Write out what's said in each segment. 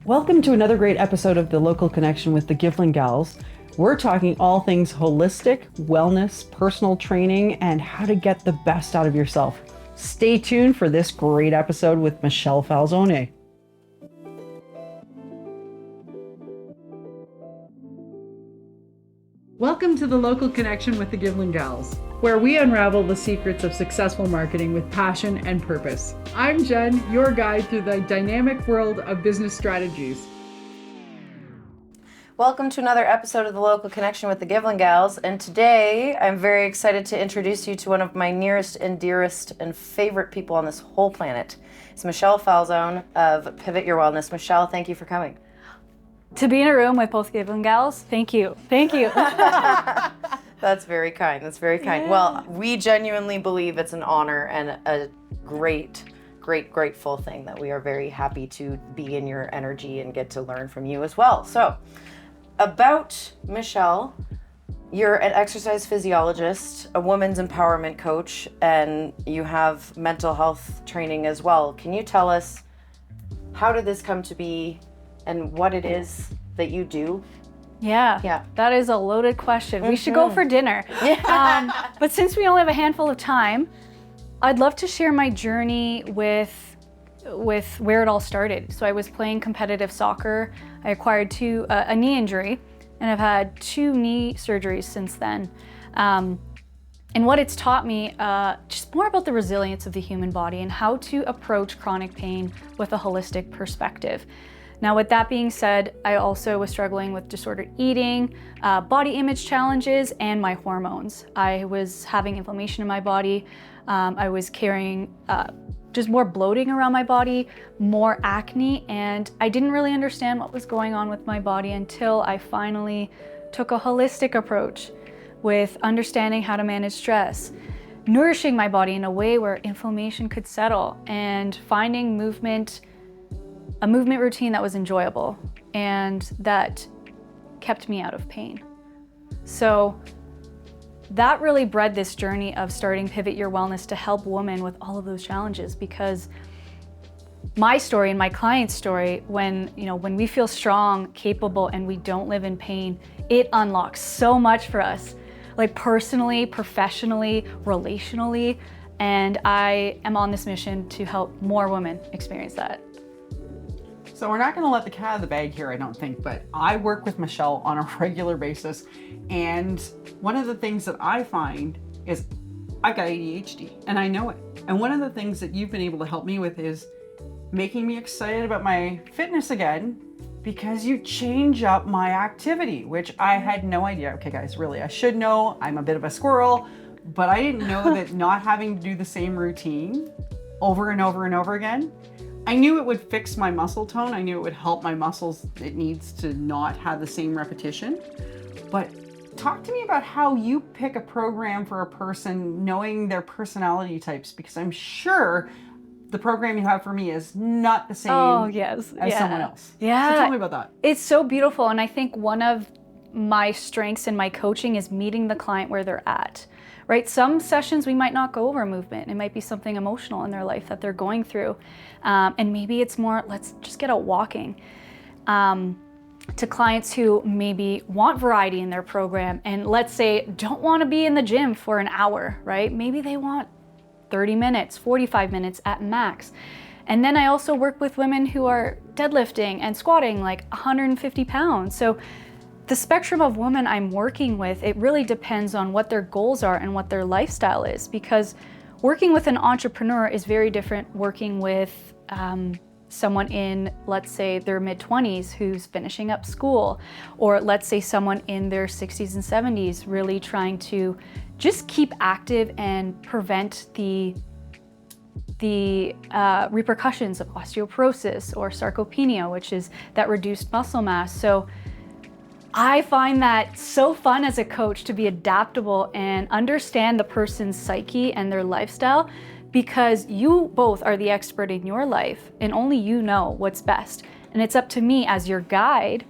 Welcome to another great episode of The Local Connection with the Givlin Gals. We're talking all things holistic, wellness, personal training, and how to get the best out of yourself. Stay tuned for this great episode with Michelle Falzone. Welcome to The Local Connection with the Givlin Gals, where we unravel the secrets of successful marketing with passion and purpose. I'm Jenn, your guide through the dynamic world of business strategies. Welcome to another episode of The Local Connection with the Givlin Gals, and today I'm very excited to introduce you to one of my nearest and dearest and favorite people on this whole planet. It's Michelle Falzone of Pivot Your Wellness. Michelle, thank you for coming. To be in a room with both Givlin Gals, thank you. Thank you. That's very kind. That's very kind. Yeah. Well, we genuinely believe it's an honor and a grateful thing that we are very happy to be in your energy and get to learn from you as well. So, about Michelle, you're an exercise physiologist, a women's empowerment coach, and you have mental health training as well. Can you tell us, how did this come to be and what it is that you do? Yeah, that is a loaded question. We should go for dinner. But since we only have a handful of time, I'd love to share my journey with where it all started. So I was playing competitive soccer. I acquired a knee injury, and I've had 2 knee surgeries since then. And what it's taught me, just more about the resilience of the human body and how to approach chronic pain with a holistic perspective. Now, with that being said, I also was struggling with disordered eating, body image challenges, and my hormones. I was having inflammation in my body. I was carrying just more bloating around my body, more acne, and I didn't really understand what was going on with my body until I finally took a holistic approach with understanding how to manage stress, nourishing my body in a way where inflammation could settle, and finding a movement routine that was enjoyable and that kept me out of pain. So that really bred this journey of starting Pivot Your Wellness to help women with all of those challenges, because my story and my client's story, when we feel strong, capable, and we don't live in pain, it unlocks so much for us, like personally, professionally, relationally, and I am on this mission to help more women experience that. So we're not going to let the cat out of the bag here, I don't think, but I work with Michelle on a regular basis, and one of the things that I find is I've got ADHD, and I know it. And one of the things that you've been able to help me with is making me excited about my fitness again, because you change up my activity, which I had no idea. Okay, guys, really, I should know. I'm a bit of a squirrel, but I didn't know that not having to do the same routine over and over and over again, I knew it would fix my muscle tone. I knew it would help my muscles. It needs to not have the same repetition. But talk to me about how you pick a program for a person knowing their personality types, because I'm sure the program you have for me is not the same as someone else. Yeah. So tell me about that. It's so beautiful. And I think one of my strengths in my coaching is meeting the client where they're at. Right? Some sessions we might not go over movement. It might be something emotional in their life that they're going through. And maybe it's more, let's just get out walking. To clients who maybe want variety in their program and, let's say, don't want to be in the gym for an hour, right? Maybe they want 30 minutes, 45 minutes at max. And then I also work with women who are deadlifting and squatting like 150 pounds. So the spectrum of women I'm working with, it really depends on what their goals are and what their lifestyle is, because working with an entrepreneur is very different working with someone in, let's say, their mid-20s who's finishing up school, or let's say someone in their 60s and 70s really trying to just keep active and prevent the repercussions of osteoporosis or sarcopenia, which is that reduced muscle mass. So I find that so fun as a coach to be adaptable and understand the person's psyche and their lifestyle, because you both are the expert in your life and only you know what's best. And it's up to me as your guide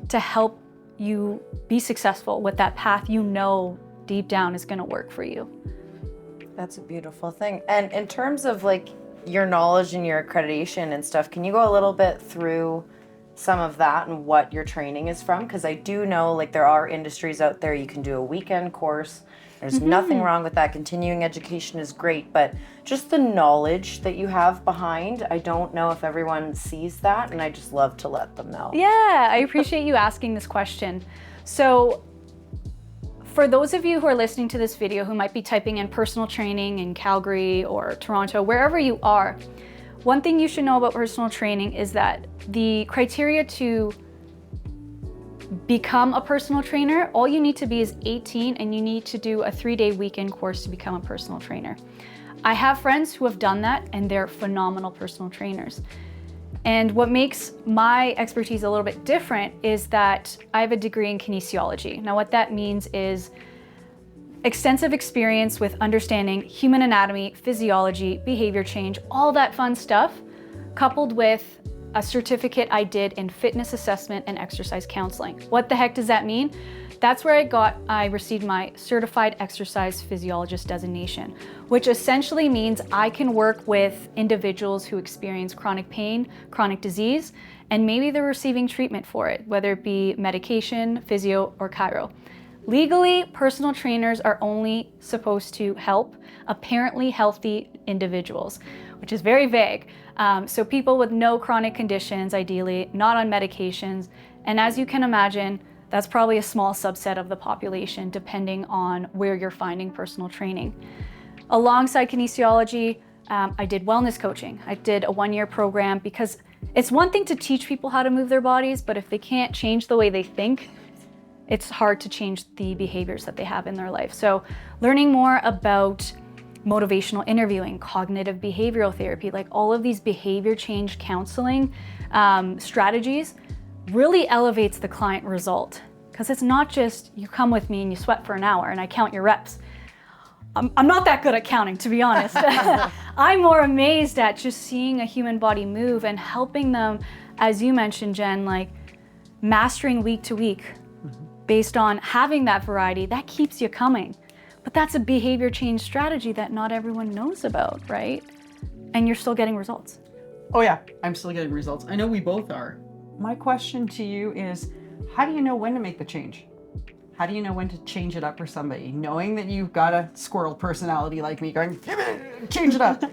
to help you be successful with that path you know deep down is going to work for you. That's a beautiful thing. And in terms of like your knowledge and your accreditation and stuff, can you go a little bit through some of that and what your training is from, because I do know like there are industries out there you can do a weekend course. There's nothing wrong with that. Continuing education is great, but just the knowledge that you have behind, I don't know if everyone sees that, and I just love to let them know. Yeah, I appreciate you asking this question. So for those of you who are listening to this video who might be typing in personal training in Calgary or Toronto, wherever you are, one thing you should know about personal training is that the criteria to become a personal trainer, all you need to be is 18, and you need to do a 3-day weekend course to become a personal trainer. I have friends who have done that, and they're phenomenal personal trainers. And what makes my expertise a little bit different is that I have a degree in kinesiology. Now, what that means is extensive experience with understanding human anatomy, physiology, behavior change, all that fun stuff, coupled with a certificate I did in fitness assessment and exercise counseling. What the heck does that mean? That's where I received my certified exercise physiologist designation, which essentially means I can work with individuals who experience chronic pain, chronic disease, and maybe they're receiving treatment for it, whether it be medication, physio, or chiro. Legally, personal trainers are only supposed to help apparently healthy individuals, which is very vague. So people with no chronic conditions, ideally, not on medications. And as you can imagine, that's probably a small subset of the population, depending on where you're finding personal training. Alongside kinesiology, I did wellness coaching. I did a 1-year program because it's one thing to teach people how to move their bodies, but if they can't change the way they think, it's hard to change the behaviors that they have in their life. So learning more about motivational interviewing, cognitive behavioral therapy, like all of these behavior change counseling strategies really elevates the client result. Because it's not just you come with me and you sweat for an hour and I count your reps. I'm not that good at counting, to be honest. I'm more amazed at just seeing a human body move and helping them, as you mentioned, Jen, like mastering week to week based on having that variety. That keeps you coming. But that's a behavior change strategy that not everyone knows about, right? And you're still getting results. Oh yeah, I'm still getting results. I know we both are. My question to you is, how do you know when to make the change? How do you know when to change it up for somebody? Knowing that you've got a squirrel personality like me going, change it up.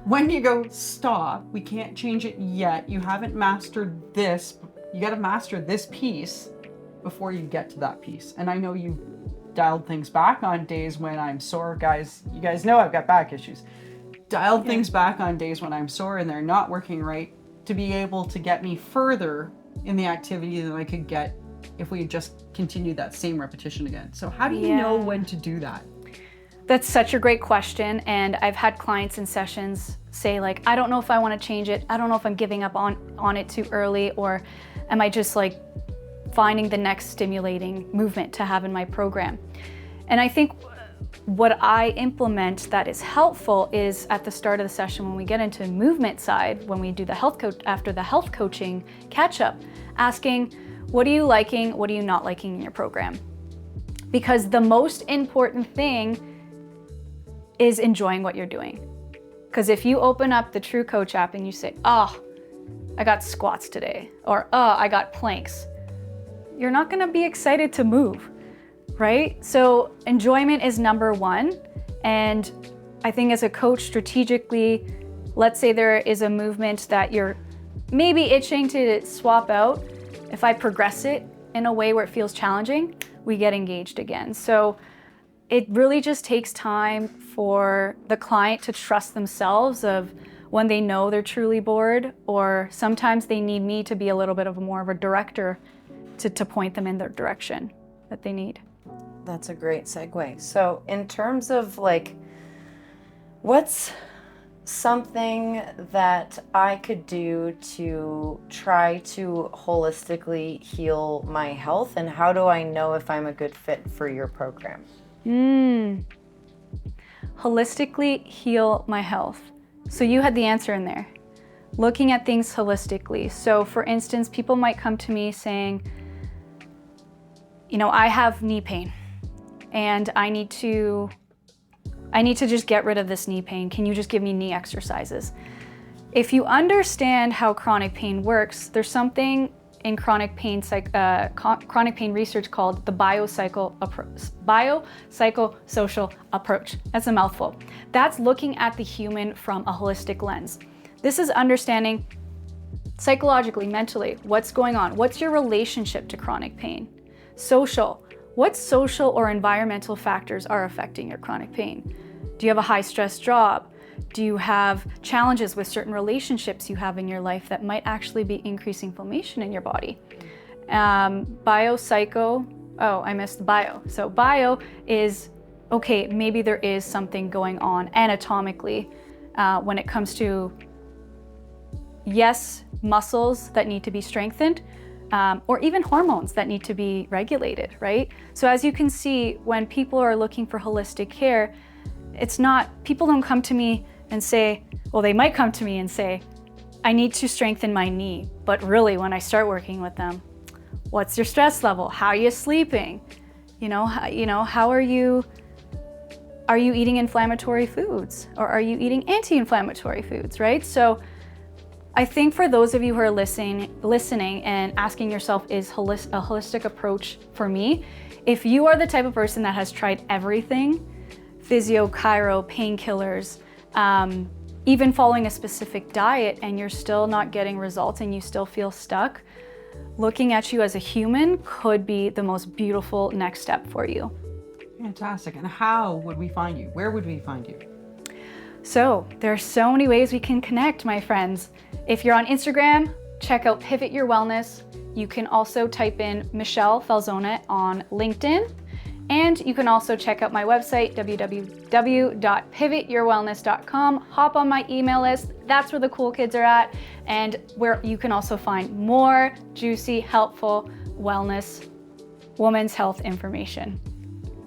When do you go, stop, we can't change it yet. You haven't mastered this. You got to master this piece before you get to that piece. And I know you've dialed things back on days when I'm sore. Guys, you guys know I've got back issues. Dialed things back on days when I'm sore and they're not working right to be able to get me further in the activity than I could get if we had just continued that same repetition again. So how do you know when to do that? That's such a great question. And I've had clients in sessions say like, I don't know if I want to change it. I don't know if I'm giving up on it too early, or am I just like finding the next stimulating movement to have in my program. And I think what I implement that is helpful is at the start of the session when we get into movement side, when we do the health coach after the health coaching catch up, asking, what are you liking, what are you not liking in your program? Because the most important thing is enjoying what you're doing. Because if you open up the True Coach app and you say, oh, I got squats today, or oh, I got planks, you're not gonna be excited to move, right? So enjoyment is number one. And I think as a coach strategically, let's say there is a movement that you're maybe itching to swap out. If I progress it in a way where it feels challenging, we get engaged again. So it really just takes time for the client to trust themselves of when they know they're truly bored, or sometimes they need me to be a little bit of more of a director to point them in the direction that they need. That's a great segue. So in terms of like, what's something that I could do to try to holistically heal my health, and how do I know if I'm a good fit for your program? Holistically heal my health. So you had the answer in there. Looking at things holistically. So for instance, people might come to me saying, you know, I have knee pain and I need to just get rid of this knee pain. Can you just give me knee exercises? If you understand how chronic pain works, there's something in chronic pain research called the biopsychosocial approach. That's a mouthful. That's looking at the human from a holistic lens. This is understanding psychologically, mentally, what's going on. What's your relationship to chronic pain? Social. What social or environmental factors are affecting your chronic pain? Do you have a high stress job? Do you have challenges with certain relationships you have in your life that might actually be increasing inflammation in your body? I missed bio. So bio is, okay, maybe there is something going on anatomically when it comes to, yes, muscles that need to be strengthened, or even hormones that need to be regulated, right? So as you can see, when people are looking for holistic care, it's not, people don't come to me and say, well, they might come to me and say, I need to strengthen my knee. But really, when I start working with them, what's your stress level? How are you sleeping? How are you eating inflammatory foods? Or are you eating anti-inflammatory foods, right? So I think for those of you who are listening and asking yourself, is a holistic approach for me? If you are the type of person that has tried everything, physio, chiro, painkillers, even following a specific diet, and you're still not getting results and you still feel stuck, looking at you as a human could be the most beautiful next step for you. Fantastic. And how would we find you? Where would we find you? So there are so many ways we can connect, my friends. If you're on Instagram, check out Pivot Your Wellness. You can also type in Michelle Falzone on LinkedIn. And you can also check out my website, www.pivotyourwellness.com. Hop on my email list. That's where the cool kids are at, and where you can also find more juicy, helpful wellness, women's health information.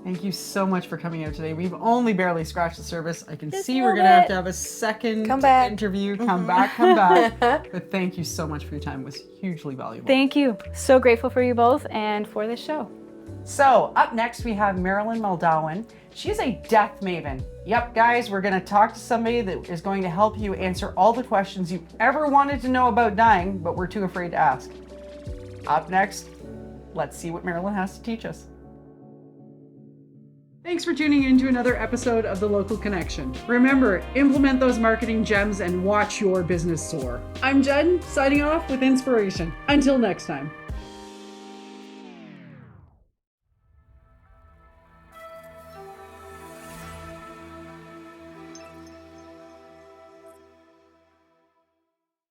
Thank you so much for coming out today. We've only barely scratched the surface. I can Just see a we're little going to bit. have a second Come back. interview. Come back. But thank you so much for your time. It was hugely valuable. Thank you. So grateful for you both and for this show. So up next we have Marilyn Muldowan. She's a death maven. Yep, guys, we're going to talk to somebody that is going to help you answer all the questions you ever wanted to know about dying, but were too afraid to ask. Up next, let's see what Marilyn has to teach us. Thanks for tuning in to another episode of The Local Connection. Remember, implement those marketing gems and watch your business soar. I'm Jenn, signing off with inspiration. Until next time.